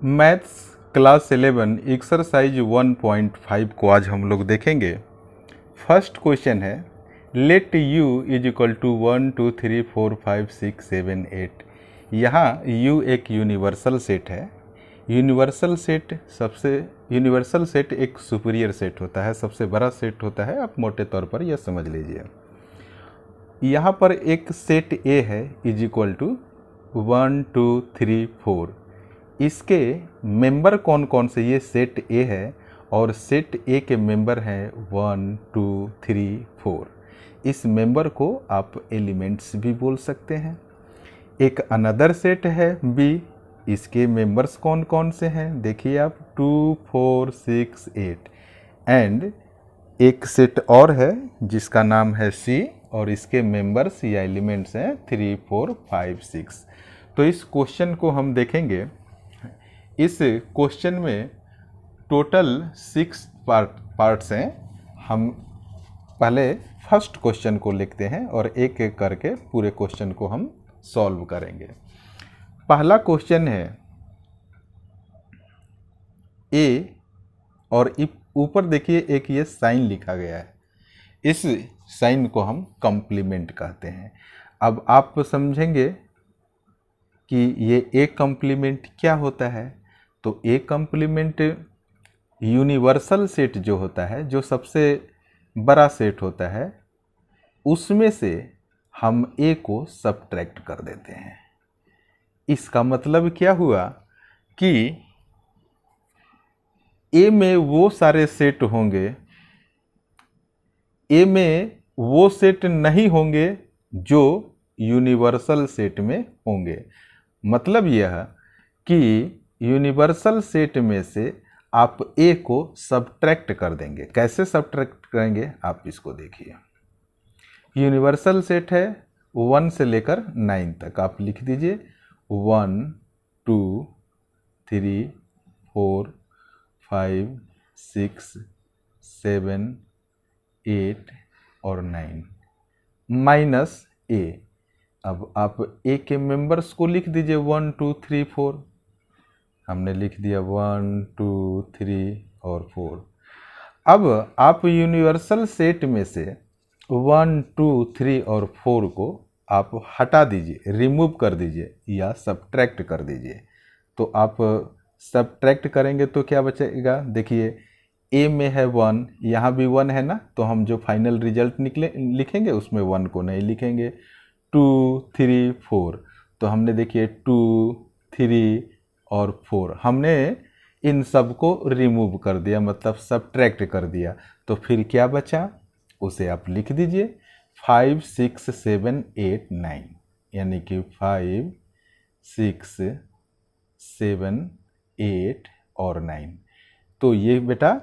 Maths class 11 exercise 1.5 को आज हम लोग देखेंगे। फर्स्ट क्वेश्चन है let u is equal to 1 2 3 4 5 6 7 8। यहाँ u एक यूनिवर्सल सेट है। यूनिवर्सल सेट एक सुपीरियर सेट होता है, सबसे बड़ा सेट होता है। आप मोटे तौर पर यह समझ लीजिए। यहाँ पर एक सेट a है इज इक्वल टू 1 2 3 4। इसके मेंबर कौन कौन से, ये सेट ए है और सेट ए के मेंबर हैं 1 2 3 4। इस मेंबर को आप एलिमेंट्स भी बोल सकते हैं। एक अनदर सेट है बी, इसके मेंबर्स कौन कौन से हैं देखिए आप 2 4 6 8। एंड एक सेट और है जिसका नाम है सी और इसके मेंबर्स या एलिमेंट्स हैं 3 4 5 6। तो इस क्वेश्चन को हम देखेंगे। इस क्वेश्चन में टोटल 6 पार्ट्स हैं। हम पहले फर्स्ट क्वेश्चन को लिखते हैं और एक एक करके पूरे क्वेश्चन को हम सॉल्व करेंगे। पहला क्वेश्चन है ए और ऊपर देखिए एक ये साइन लिखा गया है। इस साइन को हम कॉम्प्लीमेंट कहते हैं। अब आप समझेंगे कि ये ए कॉम्प्लीमेंट क्या होता है। तो ए कॉम्प्लीमेंट यूनिवर्सल सेट जो होता है, जो सबसे बड़ा सेट होता है, उसमें से हम ए को सबट्रैक्ट कर देते हैं। इसका मतलब क्या हुआ कि ए में वो सारे सेट होंगे, ए में वो सेट नहीं होंगे जो यूनिवर्सल सेट में होंगे। मतलब यह कि यूनिवर्सल सेट में से आप ए को सबट्रैक्ट कर देंगे। कैसे सबट्रैक्ट करेंगे आप इसको देखिए। यूनिवर्सल सेट है 1 से लेकर 9 तक। आप लिख दीजिए 1 2 3 4 5 6 7 8 और 9 माइनस ए। अब आप ए के मेंबर्स को लिख दीजिए 1 2 3 4। हमने लिख दिया 1 2 3 और 4। अब आप यूनिवर्सल सेट में से 1 2 3 और 4 को आप हटा दीजिए, रिमूव कर दीजिए या सबट्रैक्ट कर दीजिए। तो आप सबट्रैक्ट करेंगे तो क्या बचेगा देखिए। ए में है 1, यहाँ भी 1 है ना, तो हम जो फाइनल रिजल्ट लिखेंगे उसमें 1 को नहीं लिखेंगे। 2 3 4, तो हमने देखिए 2 3 और 4 हमने इन सब को रिमूव कर दिया, मतलब सबट्रैक्ट कर दिया। तो फिर क्या बचा, उसे आप लिख दीजिए 5 6 7 8 9, यानी कि 5 6 7 8 और 9। तो ये बेटा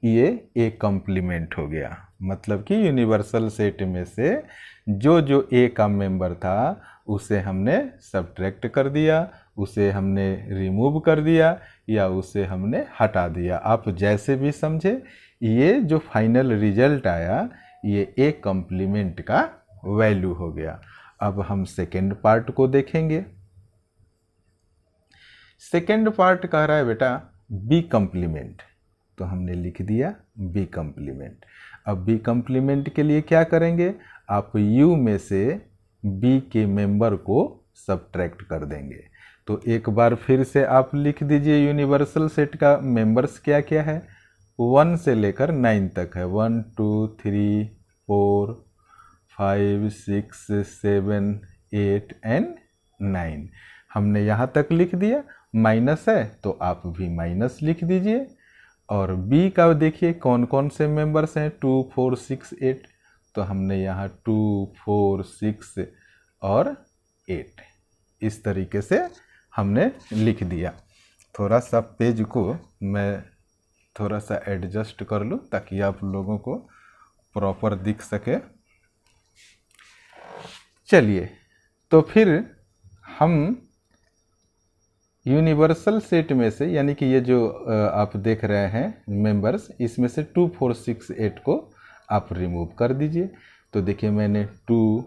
ये एक कॉम्प्लीमेंट हो गया। मतलब कि यूनिवर्सल सेट में से जो ए का मेंबर था उसे हमने सबट्रैक्ट कर दिया, उसे हमने रिमूव कर दिया या उसे हमने हटा दिया। आप जैसे भी समझे, ये जो फाइनल रिजल्ट आया ये ए कॉम्प्लीमेंट का वैल्यू हो गया। अब हम सेकेंड पार्ट को देखेंगे। सेकेंड पार्ट कह रहा है बेटा बी कॉम्प्लीमेंट, तो हमने लिख दिया बी कॉम्प्लीमेंट। अब बी कॉम्प्लीमेंट के लिए क्या करेंगे, आप यू में से बी के मेंबर को सबट्रैक्ट कर देंगे। तो एक बार फिर से आप लिख दीजिए यूनिवर्सल सेट का मेंबर्स क्या क्या है। 1 से लेकर 9 तक है। 1 2 3 4 5 6 7 8 एंड 9 हमने यहाँ तक लिख दिया। माइनस है तो आप भी माइनस लिख दीजिए। और बी का देखिए कौन कौन से मेंबर्स हैं 2 4 6 8, तो हमने यहाँ 2 4 6 और 8 इस तरीके से हमने लिख दिया। थोड़ा सा पेज को मैं थोड़ा सा एडजस्ट कर लूँ ताकि आप लोगों को प्रॉपर दिख सके। चलिए, तो फिर हम यूनिवर्सल सेट में से, यानी कि ये जो आप देख रहे हैं मेंबर्स, इसमें से 2 4 6 8 को आप रिमूव कर दीजिए। तो देखिए मैंने 2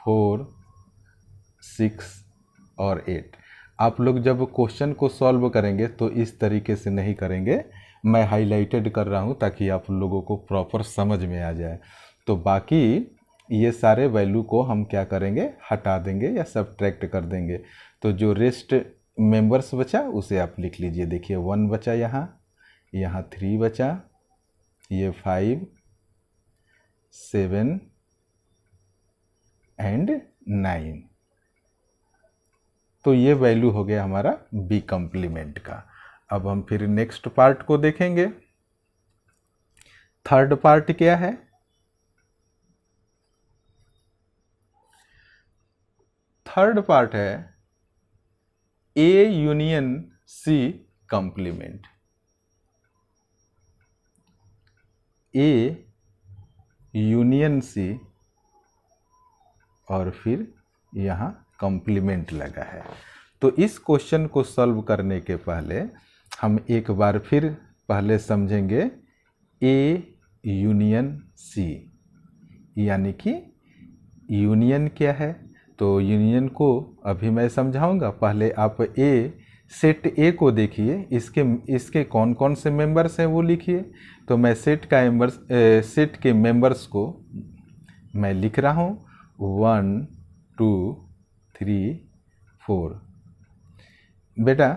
4 6 और 8 आप लोग जब क्वेश्चन को सॉल्व करेंगे तो इस तरीके से नहीं करेंगे, मैं हाईलाइटेड कर रहा हूँ ताकि आप लोगों को प्रॉपर समझ में आ जाए। तो बाकी ये सारे वैल्यू को हम क्या करेंगे, हटा देंगे या सब्ट्रैक्ट कर देंगे। तो जो रेस्ट मेंबर्स बचा उसे आप लिख लीजिए। देखिए 1 बचा, यहाँ 3 बचा, ये 5, 7 एंड 9। तो ये वैल्यू हो गया हमारा बी कॉम्प्लीमेंट का। अब हम फिर नेक्स्ट पार्ट को देखेंगे। थर्ड पार्ट क्या है, थर्ड पार्ट है A union C complement. A union C और फिर यहाँ कॉम्प्लीमेंट लगा है। तो इस क्वेश्चन को सॉल्व करने के पहले हम एक बार फिर पहले समझेंगे ए यूनियन सी, यानी कि यूनियन क्या है। तो यूनियन को अभी मैं समझाऊंगा, पहले आप ए सेट ए को देखिए, इसके कौन कौन से मेंबर्स हैं वो लिखिए। तो मैं सेट के मेंबर्स को मैं लिख रहा हूँ 1 2 3 4। बेटा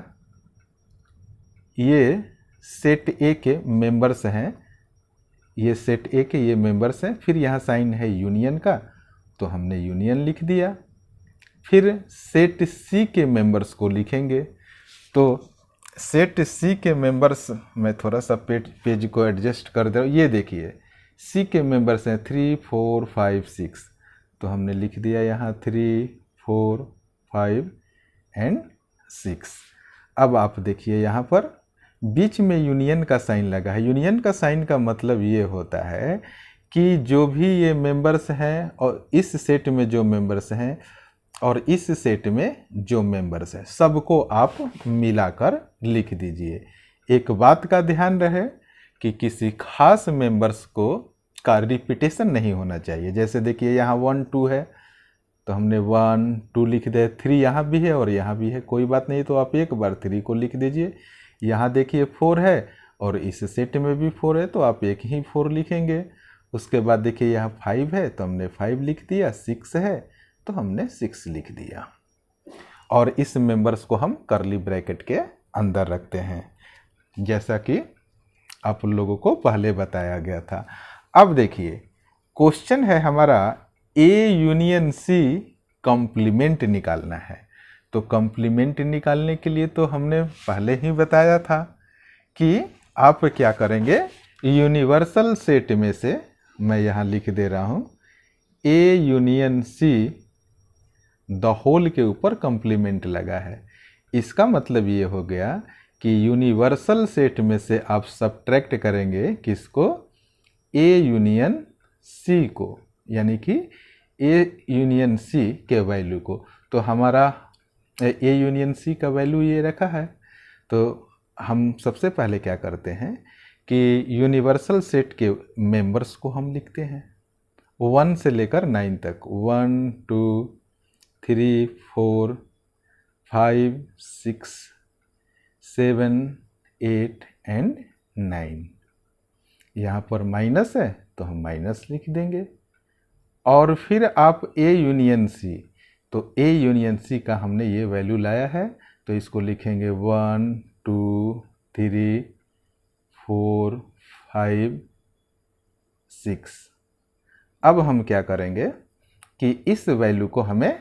ये सेट ए के मेंबर्स हैं, ये सेट ए के ये मेंबर्स हैं। फिर यहाँ साइन है यूनियन का, तो हमने यूनियन लिख दिया। फिर सेट सी के मेंबर्स को लिखेंगे। तो सेट सी के मेंबर्स, मैं थोड़ा सा पेज को एडजस्ट कर दे रहा हूँ। ये देखिए सी के मेंबर्स हैं 3 4 5 6, तो हमने लिख दिया यहाँ 3 4 5 एंड 6। अब आप देखिए यहाँ पर बीच में यूनियन का साइन लगा है। यूनियन का साइन का मतलब ये होता है कि जो भी ये मेंबर्स हैं और इस सेट में जो मेंबर्स हैं और इस सेट में जो मेंबर्स हैं, सबको आप मिलाकर लिख दीजिए। एक बात का ध्यान रहे कि किसी खास मेंबर्स का रिपीटेशन नहीं होना चाहिए। जैसे देखिए यहाँ 1 2 है, तो हमने 1 2 लिख दिया, 3 यहाँ भी है और यहाँ भी है, कोई बात नहीं। तो आप एक बार 3 को लिख दीजिए। यहाँ देखिए 4 है और इस सेट में भी 4 है, तो आप एक ही 4 लिखेंगे। उसके बाद देखिए यहाँ 5 है, तो हमने 5 लिख दिया। 6 है तो हमने 6 लिख दिया। और इस मेंबर्स को हम कर्ली ब्रैकेट के अंदर रखते हैं, जैसा कि आप लोगों को पहले बताया गया था। अब देखिए क्वेश्चन है हमारा ए यूनियन सी कॉम्प्लीमेंट निकालना है। तो कॉम्प्लीमेंट निकालने के लिए तो हमने पहले ही बताया था कि आप क्या करेंगे, यूनिवर्सल सेट में से मैं यहाँ लिख दे रहा हूँ A union C the whole के ऊपर कॉम्प्लीमेंट लगा है। इसका मतलब ये हो गया कि यूनिवर्सल सेट में से आप सब्ट्रैक्ट करेंगे किसको, ए यूनियन सी को, यानी कि ए यूनियन सी के वैल्यू को। तो हमारा ए यूनियन सी का वैल्यू ये रखा है। तो हम सबसे पहले क्या करते हैं कि यूनिवर्सल सेट के मेंबर्स को हम लिखते हैं 1 से लेकर 9 तक। 1 2 3 4 5 6 7 8 एंड 9। यहाँ पर माइनस है तो हम माइनस लिख देंगे। और फिर आप ए यूनियन सी, तो ए यूनियन सी का हमने ये वैल्यू लाया है, तो इसको लिखेंगे 1 2 3 4 5 6। अब हम क्या करेंगे कि इस वैल्यू को हमें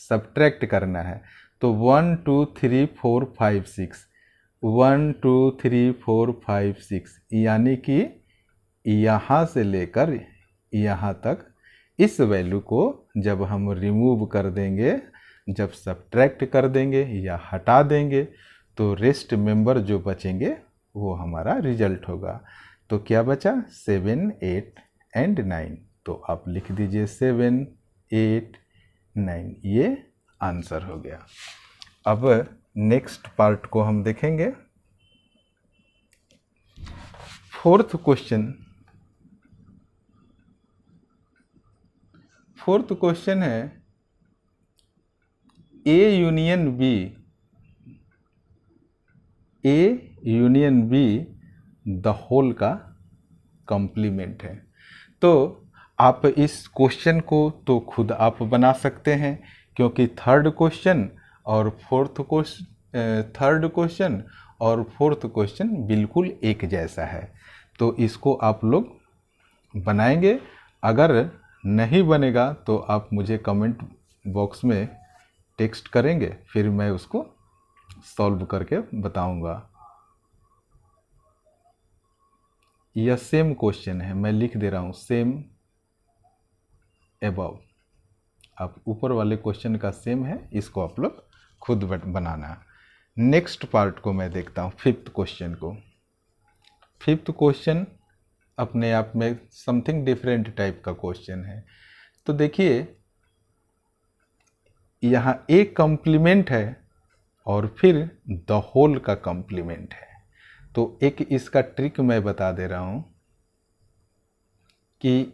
सब्ट्रैक्ट करना है। तो 1 2 3 4 5 6, 1 2 3 4 5 6, यानी कि यहाँ से लेकर यहाँ तक इस वैल्यू को जब हम रिमूव कर देंगे, जब सब्ट्रैक्ट कर देंगे या हटा देंगे, तो रेस्ट मेंबर जो बचेंगे वो हमारा रिजल्ट होगा। तो क्या बचा, 7 8 एंड 9। तो आप लिख दीजिए 7 8 9, ये आंसर हो गया। अब नेक्स्ट पार्ट को हम देखेंगे। फोर्थ क्वेश्चन है A union B A union B the whole का कॉम्प्लीमेंट है। तो आप इस क्वेश्चन को तो खुद आप बना सकते हैं, क्योंकि थर्ड क्वेश्चन और फोर्थ क्वेश्चन बिल्कुल एक जैसा है। तो इसको आप लोग बनाएंगे। अगर नहीं बनेगा तो आप मुझे कमेंट बॉक्स में टेक्स्ट करेंगे, फिर मैं उसको सॉल्व करके बताऊंगा। यह सेम क्वेश्चन है, मैं लिख दे रहा हूँ सेम अबव। आप ऊपर वाले क्वेश्चन का सेम है, इसको आप लोग खुद बनाना। नेक्स्ट पार्ट को मैं देखता हूँ, फिफ्थ क्वेश्चन को। फिफ्थ क्वेश्चन अपने आप में समथिंग डिफरेंट टाइप का क्वेश्चन है। तो देखिए यहाँ ए कॉम्प्लीमेंट है और फिर द होल का कॉम्प्लीमेंट है। तो एक इसका ट्रिक मैं बता दे रहा हूँ कि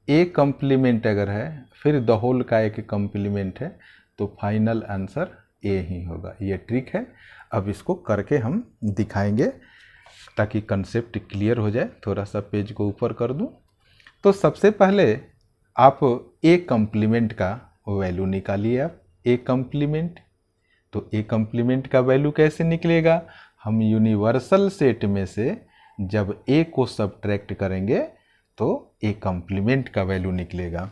ए कॉम्प्लीमेंट अगर है फिर द होल का एक कॉम्प्लीमेंट है तो फाइनल आंसर ए ही होगा। ये ट्रिक है। अब इसको करके हम दिखाएंगे ताकि कंसेप्ट क्लियर हो जाए। थोड़ा सा पेज को ऊपर कर दूं। तो सबसे पहले आप ए कॉम्प्लीमेंट का वैल्यू निकालिए। आप ए कॉम्प्लीमेंट, तो ए कॉम्प्लीमेंट का वैल्यू कैसे निकलेगा? हम यूनिवर्सल सेट में से जब ए को सब्ट्रैक्ट करेंगे तो ए कॉम्प्लीमेंट का वैल्यू निकलेगा।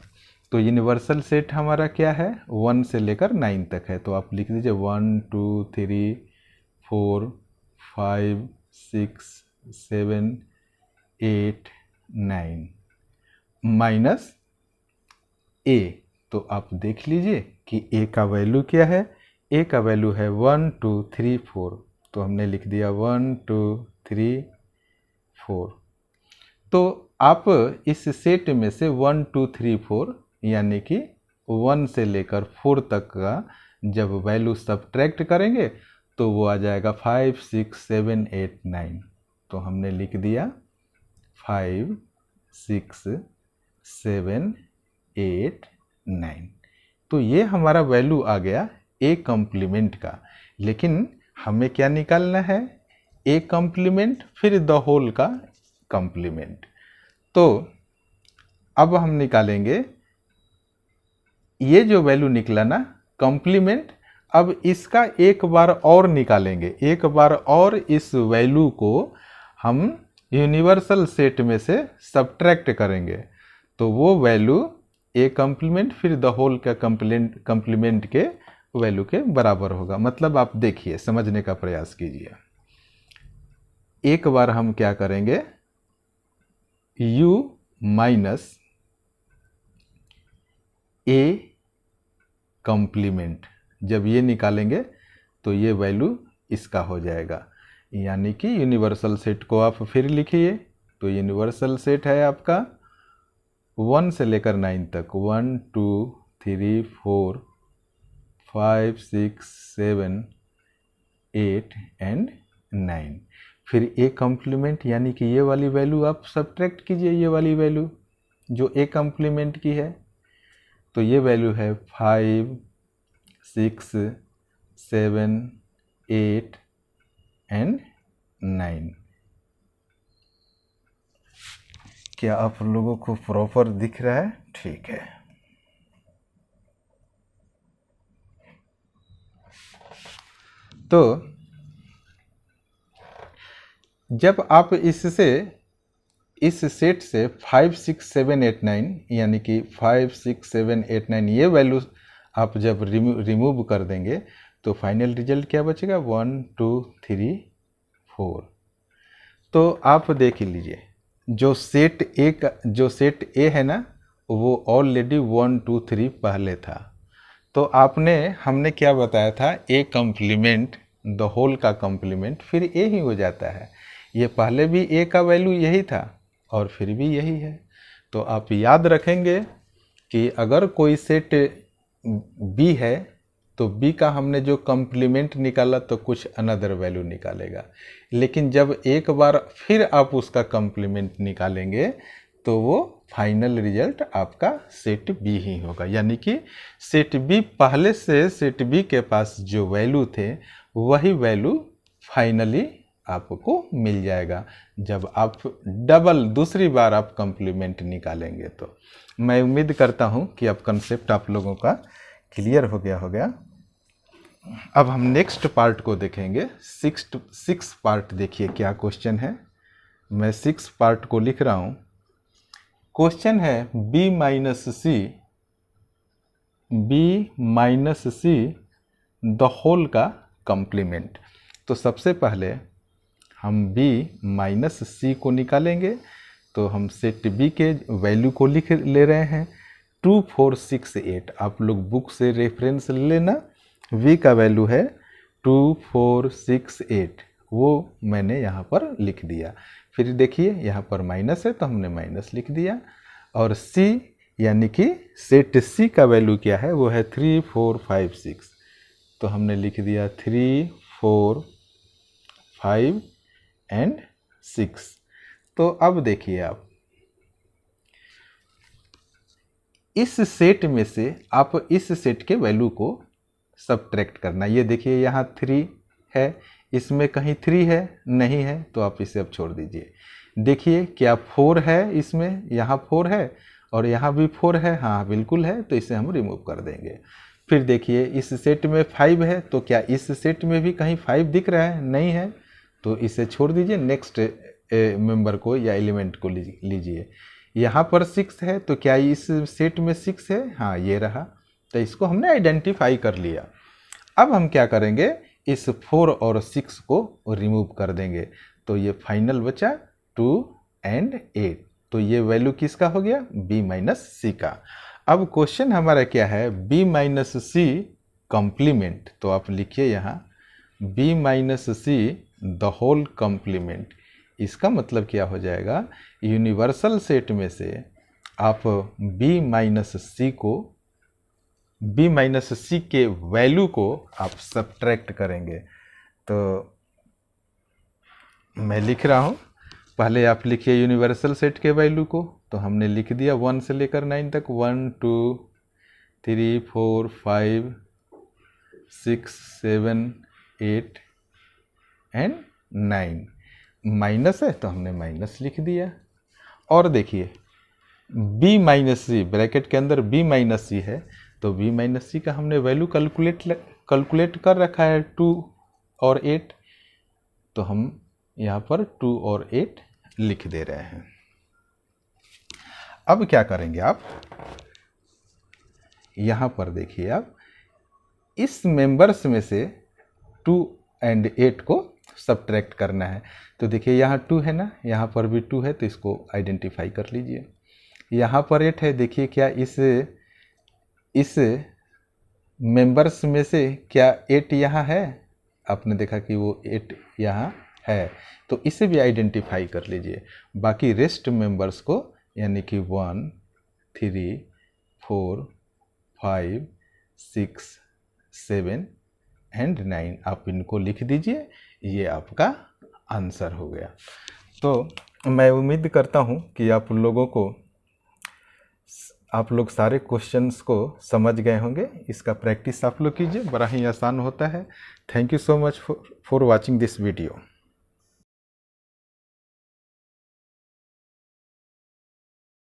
तो यूनिवर्सल सेट हमारा क्या है? 1 से लेकर 9 तक है। तो आप लिख दीजिए 1 2 3 4 5 6 7 8 9 माइनस ए। तो आप देख लीजिए कि ए का वैल्यू क्या है। ए का वैल्यू है 1 2 3 4। तो हमने लिख दिया 1 2 3 4। तो आप इस सेट में से 1 2 3 4 यानी कि 1 से लेकर 4 तक का जब वैल्यू सब्ट्रैक्ट करेंगे तो वो आ जाएगा 5 6 7 8 9। तो हमने लिख दिया 5 6 7 8 9। तो ये हमारा वैल्यू आ गया ए कॉम्प्लीमेंट का। लेकिन हमें क्या निकालना है? ए कॉम्प्लीमेंट फिर द होल का कॉम्प्लीमेंट। तो अब हम निकालेंगे ये जो वैल्यू निकला ना कॉम्प्लीमेंट, अब इसका एक बार और निकालेंगे। एक बार और इस वैल्यू को हम यूनिवर्सल सेट में से सब्ट्रैक्ट करेंगे तो वो वैल्यू ए कॉम्प्लीमेंट फिर द होल का कॉम्प्लीमेंट के वैल्यू के बराबर होगा। मतलब आप देखिए, समझने का प्रयास कीजिए। एक बार हम क्या करेंगे, u माइनस ए कॉम्प्लीमेंट, जब ये निकालेंगे तो ये वैल्यू इसका हो जाएगा। यानी कि यूनिवर्सल सेट को आप फिर लिखिए। तो यूनिवर्सल सेट है आपका 1 से लेकर 9 तक, 1 2 3 4 5 6 7 8 एंड 9। फिर ए कॉम्प्लीमेंट यानी कि ये वाली वैल्यू आप सब्ट्रैक्ट कीजिए, ये वाली वैल्यू जो ए कॉम्प्लीमेंट की है। तो ये वैल्यू है 5 6 7 8 एंड 9। क्या आप लोगों को प्रॉपर दिख रहा है? ठीक है। तो जब आप इस सेट से 5 6 7 8 9 यानी कि 5 6 7 8 9 ये वैल्यू आप जब रिमूव कर देंगे तो फाइनल रिजल्ट क्या बचेगा? 1 2 3 4। तो आप देख लीजिए, जो सेट ए है ना वो ऑलरेडी 1 2 3 पहले था। तो हमने क्या बताया था? ए कॉम्प्लीमेंट द होल का कॉम्प्लीमेंट फिर ए ही हो जाता है। ये पहले भी ए का वैल्यू यही था और फिर भी यही है। तो आप याद रखेंगे कि अगर कोई सेट बी है तो बी का हमने जो कॉम्प्लीमेंट निकाला तो कुछ अनदर वैल्यू निकालेगा। लेकिन जब एक बार फिर आप उसका कॉम्प्लीमेंट निकालेंगे तो वो फाइनल रिजल्ट आपका सेट बी ही होगा। यानी कि सेट बी पहले से सेट बी के पास जो वैल्यू थे वही वैल्यू फाइनली आपको मिल जाएगा जब आप डबल दूसरी बार आप कंप्लीमेंट निकालेंगे। तो मैं उम्मीद करता हूं कि अब कंसेप्ट आप लोगों का क्लियर हो गया होगा। अब हम नेक्स्ट पार्ट को देखेंगे। सिक्स पार्ट देखिए क्या क्वेश्चन है। मैं 6 पार्ट को लिख रहा हूं। क्वेश्चन है b minus C the whole का कंप्लीमेंट। तो सबसे पहले हम b माइनस सी को निकालेंगे। तो हम सेट b के वैल्यू को लिख ले रहे हैं 2 4 6 8। आप लोग बुक से रेफरेंस लेना। v का वैल्यू है 2 4 6 8, वो मैंने यहाँ पर लिख दिया। फिर देखिए यहाँ पर माइनस है तो हमने माइनस लिख दिया। और c यानी कि सेट c का वैल्यू क्या है, वो है 3 4 5 6। तो हमने लिख दिया 3 4 5 एंड 6। तो अब देखिए आप इस सेट में से आप इस सेट के वैल्यू को सब्ट्रैक्ट करना। ये देखिए यहाँ 3 है, इसमें कहीं 3 है नहीं है, तो आप इसे अब छोड़ दीजिए। देखिए क्या 4 है, इसमें यहाँ 4 है और यहाँ भी 4 है, हाँ बिल्कुल है, तो इसे हम रिमूव कर देंगे। फिर देखिए इस सेट में 5 है, तो क्या इस सेट में भी कहीं 5 दिख रहा है, नहीं है, तो इसे छोड़ दीजिए। नेक्स्ट मेंबर को या एलिमेंट को लीजिए। यहाँ पर 6 है, तो क्या इस सेट में 6 है, हाँ ये रहा, तो इसको हमने आइडेंटिफाई कर लिया। अब हम क्या करेंगे, इस 4 और 6 को रिमूव कर देंगे। तो ये फाइनल बचा 2 एंड 8। तो ये वैल्यू किसका हो गया, b माइनस सी का। अब क्वेश्चन हमारा क्या है, b माइनस सी कॉम्प्लीमेंट। तो आप लिखिए यहाँ b minus C the whole complement. इसका मतलब क्या हो जाएगा, यूनिवर्सल सेट में से आप b माइनस सी के वैल्यू को आप सब्ट्रैक्ट करेंगे। तो मैं लिख रहा हूँ, पहले आप लिखिए यूनिवर्सल सेट के वैल्यू को। तो हमने लिख दिया 1 से लेकर 9 तक, 1 2 3 4 5 6 7 8 एंड 9। माइनस है तो हमने माइनस लिख दिया। और देखिए b माइनस सी, ब्रैकेट के अंदर b माइनस सी है, तो b माइनस सी का हमने वैल्यू कैलकुलेट कर रखा है 2 और 8। तो हम यहाँ पर 2 और 8 लिख दे रहे हैं। अब क्या करेंगे आप, यहाँ पर देखिए आप इस मेंबर्स में से 2 एंड 8 को सब्ट्रैक्ट करना है। तो देखिए यहाँ 2 है ना, यहाँ पर भी 2 है, तो इसको आइडेंटिफाई कर लीजिए। यहाँ पर 8 है, देखिए क्या इस मेंबर्स में से क्या 8 यहाँ है, आपने देखा कि वो 8 यहाँ है, तो इसे भी आइडेंटिफाई कर लीजिए। बाकी रेस्ट मेंबर्स को यानी कि 1 3 4 5 6 7 एंड 9 आप इनको लिख दीजिए। ये आपका आंसर हो गया। तो मैं उम्मीद करता हूँ कि आप लोग सारे क्वेश्चंस को समझ गए होंगे। इसका प्रैक्टिस आप लोग कीजिए, बड़ा ही आसान होता है। Thank you so much for watching this video.